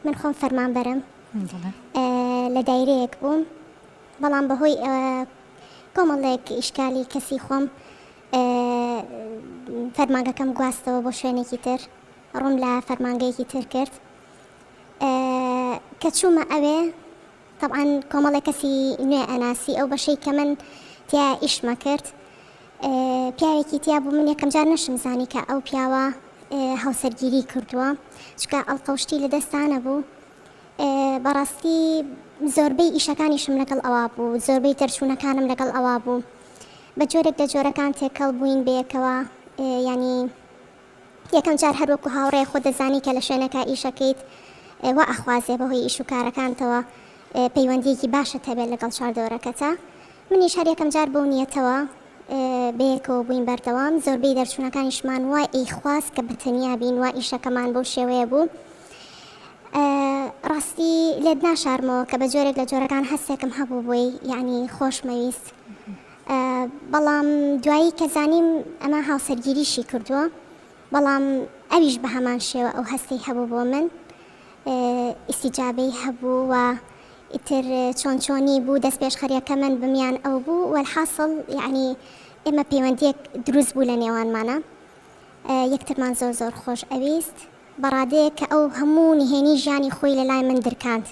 من خۆم فەرمانبەرم لە دایرەیەک بووم، بەڵام بەهۆی کۆمەڵێک ئیشکالی کەسی خۆم فەرمانگەکەم گواستەوە بۆ شوێنێکی تر، ڕوون لە فەرمانگەیەکی تر کرد کە چوومە ئەوێ. طبعاً کۆمەڵێک کەسی نوێ ئەناسی ئەو بەشەی کە من تیا ئیشمە کرد. پیاوێکی تیا بوو من یەکەم جار نەشم زانی کە ئەو پیاوە هاوسەرگیری کردووە، چکە ئەڵقەوشتی لە دەستانە بوو. بەڕاستی زۆربەی ئیشەکانیشم لەگەڵ ئەوا بوو، زۆربەی تەرچوونەکانم لەگەڵ ئەوا بوو، بە جۆرێک لە جۆرەکان تێکەڵ بووین بەیەکەوە. ینی یەکەم جار هەروەکو هاوڕێ خۆ دەزانی کە لە شوێنەکە ئیشەکەیت وا ئەخوازێ بەهۆی ئیش و کارەکانتەوە پەیوەندیەکی باشە هەبێت لەگەڵ چواردەوەرەکەتە. منیش هەر یەکەم جار بۆ نیەتەوە بەیەکەوە بووین بەردەوام. زۆربەی دەرچوونەکانیشمان وای ئەیخواست کە بەتەنیا بین، وا ئیشەکەمان بەو شێوەیە بوو. ڕاستی لێت ناشارمەوە کە بە جۆرێک لە جۆرەکان هەستێکم هەبوو بۆی یعنی خۆشمەویست. بەڵام دوایی کە زانیم ئەمە هاوسەرگیریشی کردووە، بەڵام ئەویش بە هەمان شێوە ئەو هەستی هەبوو بۆ من، ئیسیجابەی هەبوو و ئیتر چۆن چۆنی بوو دەست پێشخەریەکە من بمیان ئەو بوو. وەلحاصل یعنی ئێمە پەیوەندیەک دروست بوو لە نێوانمانە، یەکترمان زۆر زۆر خۆش ئەویست، بەڕادەیە کە ئەو هەموو نهێنی ژیانی خۆی لە لای من دەرکاند.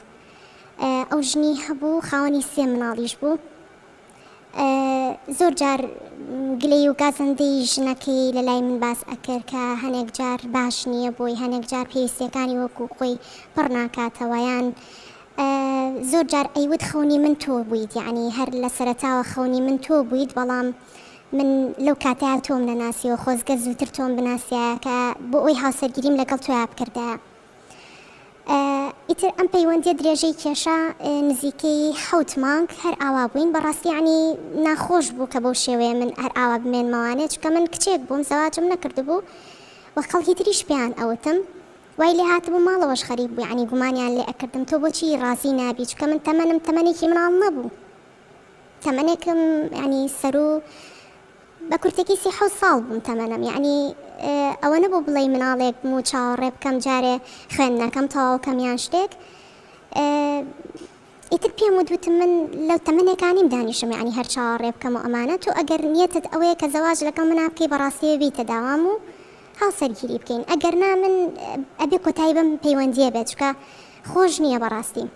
ئەو ژنی هەبوو خاوەنی 3 مناڵیش بوو. زۆر جار گلەی و گازەندەی ژنەکەی لە لای من باس ئەکرد کە هەنێک جار باش نییە بۆی، هەنێک جار پێویستیەکانی وەکو خۆی پڕ ناکاتەوە، یان زۆر جار ئەیوت خەونی من تۆ بوویت، یعنی هەر لە سەرەتاوە خەونی من تۆ بوویت، بەڵام من لەو کاتەیە تۆم نەناسیەوە، خۆزگە زووتر تۆم بناسیایە کە بۆ ئەوی هاوسەرگیریم لەگەڵ تۆیا بکردایە. ئیتر ئەم پەیوەندیە درێژەی کێشە نزیکەی 7 مانگ هەر ئاوا بووین. بەڕاستی عنی ناخۆش بوو کە بەو شێوەیە من هەر ئاوا بمێنمەوانێت، چکە من کچێک بووم، زەواجم نەکرده بوو و خەڵکی تریش پێیان ئەوتم، وای لێ هاتبوو ماڵەوەش خەریب بوو، یعنی گومانیان لێ ئەکردم تۆ بۆچی ڕازی نابی، چکە من تەمەنێکی مناڵ نەبوو، تەمەنێکم ینی سەر و بە کورتێکی 37 ساڵ بووم تەمەنم، یعنی ئەوە نەبوو بڵێ مناڵێک بوو چاوەڕێ بکەم جارێ خوێندنەکەم تەواوکەم یان شتێک. ئیتر پێم وتم من لەو تەمەنێکانیم دانیشم، یعنی هەر چاوەڕێ بکەم و ئەمانە. تۆ ئەگەر نیەتت ئەوەیە کە زەواج لەگەڵ منا بکەی بەڕاستی بیتە داوام و هاوسەرگیری بکەین، ئەگەر نا من ئەبێ کۆتایی بم پەیوەندیە بێت، چکە خۆش نییە بەڕاستی.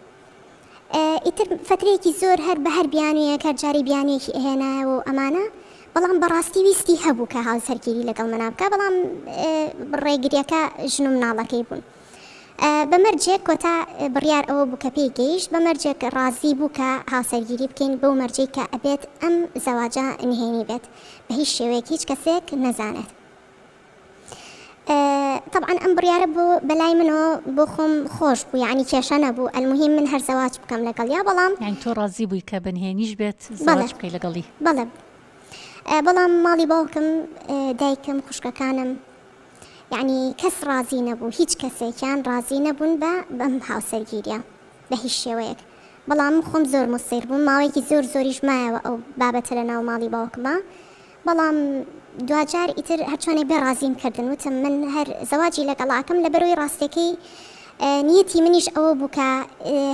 ئیتر فترەیەکی زۆر هەر بە هەر بیانویەک هەر جاری بیانویەکی ئەهێنایە و ئەمانە، بەڵام بەڕاستی ویستی هەبوو کە هاوسەرگیری لەگەڵ منا بکە، بەڵام ڕێگریەکە ژن و مناڵەکەی بوون. بەمەرجێک کۆتا بڕیار ئەوە بوو کە پێی گەیشت، بەمەرجێک ڕازی بوو کە هاوسەرگیری بکەین بەو مەرجەی کە ئەبێت ئەم زەواجە نهێنی بێت بە هیچ شێوەیەک هیچ کەسێک نەزانێت. طبعا ئەم بڕیارە بوو بەلای منەوە بۆ خۆم خۆش بوو، یعنی کێشە نەبوو، ئەلموهیم من هەر زەواج بکەم لەگەڵ یا، بەڵام یعنی تۆ ڕازی بووی کە بەنهێنیش بێت زەواج بکەی لەگەڵی. بەڵێ، بەڵام ماڵی باوکم، دایکم، خوشکەکانم، یعنی کەس ڕازی نەبوو، هیچ کەسێکیان ڕازی نەبوون بەم هاوسەرگیریە بە هیچ شێوەیەک. بەڵام خۆم زۆر مستیر بووم، ماوەیەکی زۆر زۆریش مایەوە ئەو بابەتە لە ناو ماڵی باوکمە، بەڵام دوجار ئیتر هەرچۆنێک بێ ڕازیم کردن، وتم من هەر زەواجی لەگەڵاکەم لەبەرەوەی ڕاستەکەی نیەتی منیش ئەوە بوو کە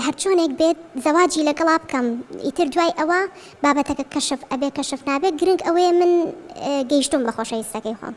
هەرچۆنێک بێت زەواجی لەگەڵا بکەم. ئیتر دوای ئەوە بابەتەکە کەشف ئەبێ کەشف نابێت، گرنگ ئەوەیە من گەیشتم بە خۆشەویستەکەی خۆم.